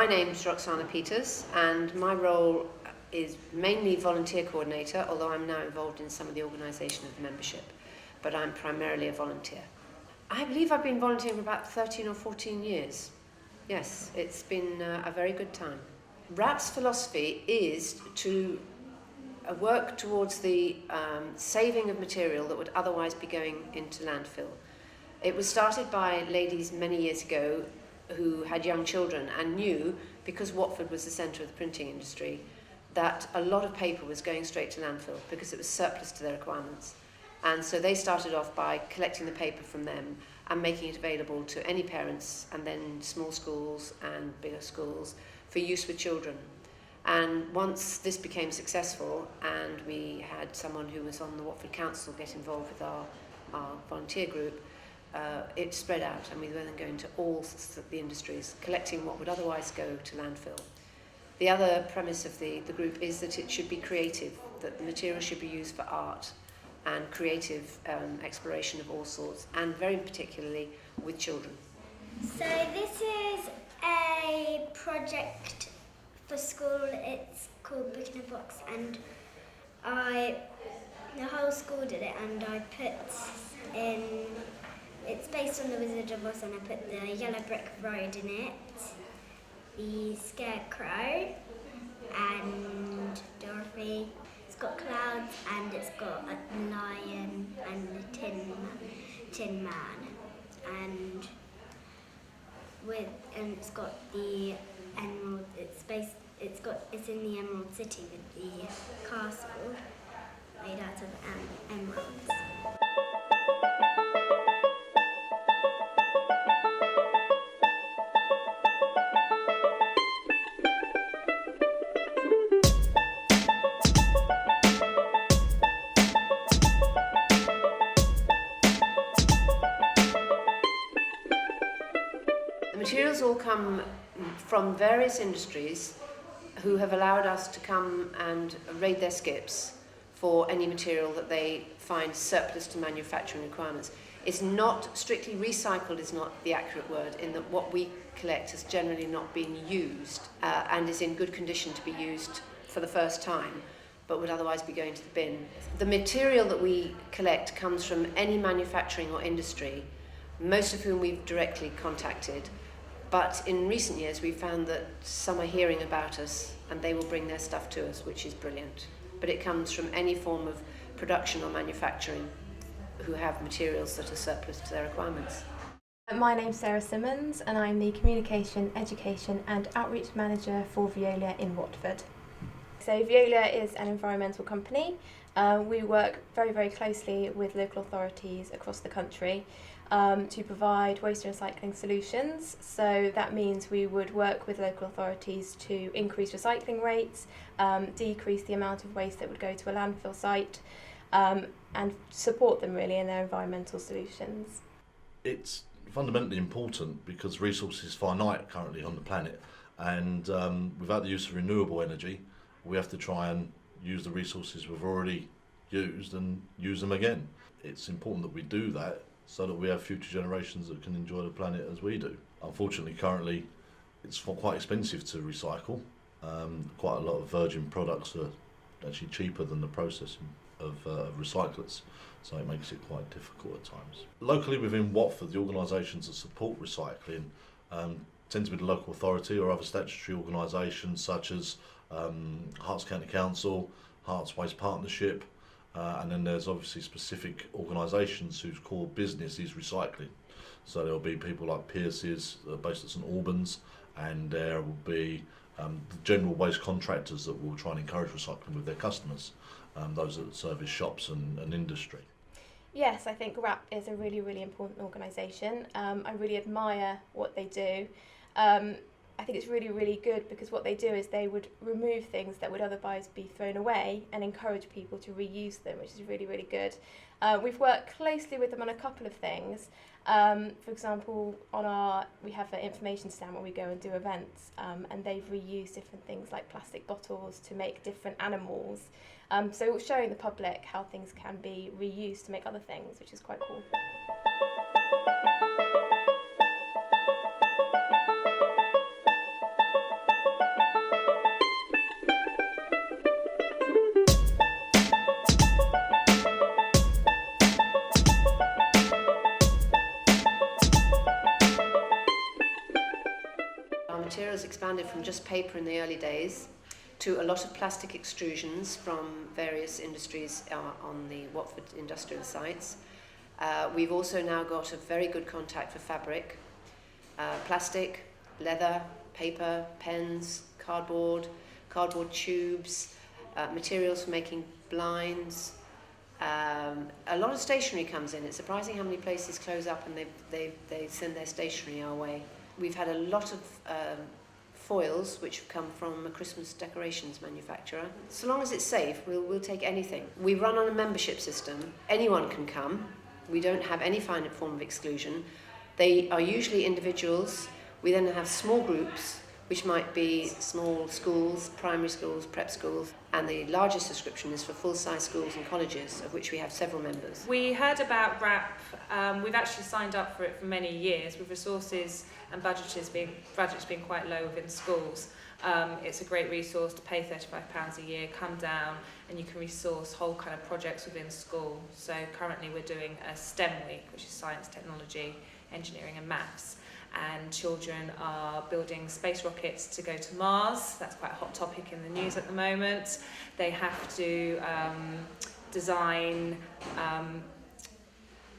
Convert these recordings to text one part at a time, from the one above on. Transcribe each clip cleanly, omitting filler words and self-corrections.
My name's Roxana Peters, and my role is mainly volunteer coordinator, although I'm now involved in some of the organisation of the membership, but I'm primarily a volunteer. I believe I've been volunteering for about 13 or 14 years. Yes, it's been a very good time. WRAP's philosophy is to work towards the saving of material that would otherwise be going into landfill. It was started by ladies many years ago who had young children and knew, because Watford was the centre of the printing industry, that a lot of paper was going straight to landfill because it was surplus to their requirements. And so they started off by collecting the paper from them and making it available to any parents, and then small schools and bigger schools, for use with children. And once this became successful, and we had someone who was on the Watford Council get involved with our volunteer group, it spread out, and we were then going to all the industries, collecting what would otherwise go to landfill. The other premise of the group is that it should be creative, that the material should be used for art and creative exploration of all sorts, and very particularly with children. So this is a project for school. It's called Book in a Box, and the whole school did it, and I put in, it's based on the Wizard of Oz, and I put the Yellow Brick Road in it, the Scarecrow, and Dorothy. It's got clouds, and it's got a lion and a tin man, and it's got the emerald. It's in the Emerald City with the castle made out of emeralds. The materials all come from various industries who have allowed us to come and raid their skips for any material that they find surplus to manufacturing requirements. It's not strictly recycled, is not the accurate word, in that what we collect has generally not been used and is in good condition to be used for the first time, but would otherwise be going to the bin. The material that we collect comes from any manufacturing or industry, most of whom we've directly contacted. But in recent years, we've found that some are hearing about us and they will bring their stuff to us, which is brilliant. But it comes from any form of production or manufacturing who have materials that are surplus to their requirements. My name's Sarah Simmons, and I'm the Communication, Education and Outreach Manager for Veolia in Watford. So Veolia is an environmental company. We work very, very closely with local authorities across the country to provide waste and recycling solutions. So that means we would work with local authorities to increase recycling rates, decrease the amount of waste that would go to a landfill site, and support them really in their environmental solutions. It's fundamentally important because resources is finite currently on the planet, and without the use of renewable energy, we have to try and use the resources we've already used and use them again. It's important that we do that so that we have future generations that can enjoy the planet as we do. Unfortunately, currently, it's quite expensive to recycle. Quite a lot of virgin products are actually cheaper than the processing of recyclers, so it makes it quite difficult at times. Locally within Watford, the organisations that support recycling tend to be the local authority or other statutory organisations such as Herts County Council, Herts Waste Partnership, and then there's obviously specific organisations whose core business is recycling. So there'll be people like Pierce's based at St Albans, and there will be the general waste contractors that will try and encourage recycling with their customers, those that service shops and industry. Yes, I think WRAP is a really, really important organisation. I really admire what they do. I think it's really, really good because what they do is they would remove things that would otherwise be thrown away and encourage people to reuse them, which is really, really good. We've worked closely with them on a couple of things. For example, we have an information stand where we go and do events, and they've reused different things like plastic bottles to make different animals. So showing the public how things can be reused to make other things, which is quite cool. materials expanded from just paper in the early days to a lot of plastic extrusions from various industries on the Watford industrial sites. We've also now got a very good contact for fabric, plastic, leather, paper, pens, cardboard tubes, materials for making blinds. A lot of stationery comes in. It's surprising how many places close up and they send their stationery our way. We've had a lot of foils which have come from a Christmas decorations manufacturer. So long as it's safe, we'll take anything. We run on a membership system. Anyone can come. We don't have any form of exclusion. They are usually individuals. We then have small groups, which might be small schools, primary schools, prep schools, and the largest subscription is for full-size schools and colleges, of which we have several members. We heard about RAP. We've actually signed up for it for many years, with resources and budgets being quite low within schools. It's a great resource to pay £35 a year, come down, and you can resource whole kind of projects within school. So currently we're doing a STEM week, which is science, technology, engineering and maths. And children are building space rockets to go to Mars. That's quite a hot topic in the news at the moment. They have to design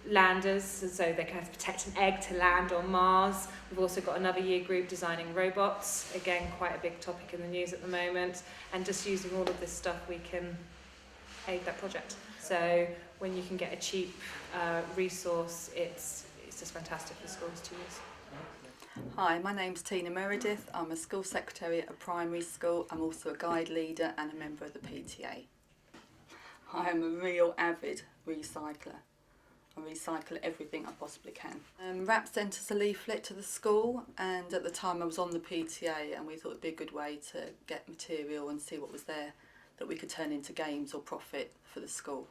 landers, so they can have to protect an egg to land on Mars. We've also got another year group designing robots, again quite a big topic in the news at the moment, and just using all of this stuff we can aid that project. So when you can get a cheap resource, it's just fantastic for schools to use. Hi, my name's Tina Meredith. I'm a school secretary at a primary school. I'm also a guide leader and a member of the PTA. I am a real avid recycler. I recycle everything I possibly can. RAP sent us a leaflet to the school, and at the time I was on the PTA, and we thought it'd be a good way to get material and see what was there that we could turn into games or profit for the school.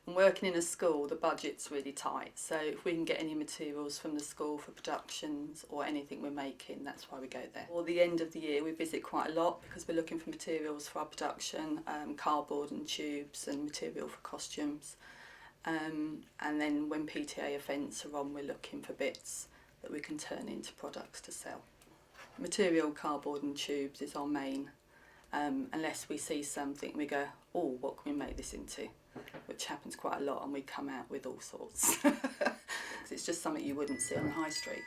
And working in a school, the budget's really tight, so if we can get any materials from the school for productions or anything we're making, that's why we go there. Or the end of the year we visit quite a lot because we're looking for materials for our production, cardboard and tubes and material for costumes. And then when PTA events are on, we're looking for bits that we can turn into products to sell. Material, cardboard and tubes is our main, unless we see something we go, oh, what can we make this into? Which happens quite a lot, and we come out with all sorts. It's just something you wouldn't see on the high street.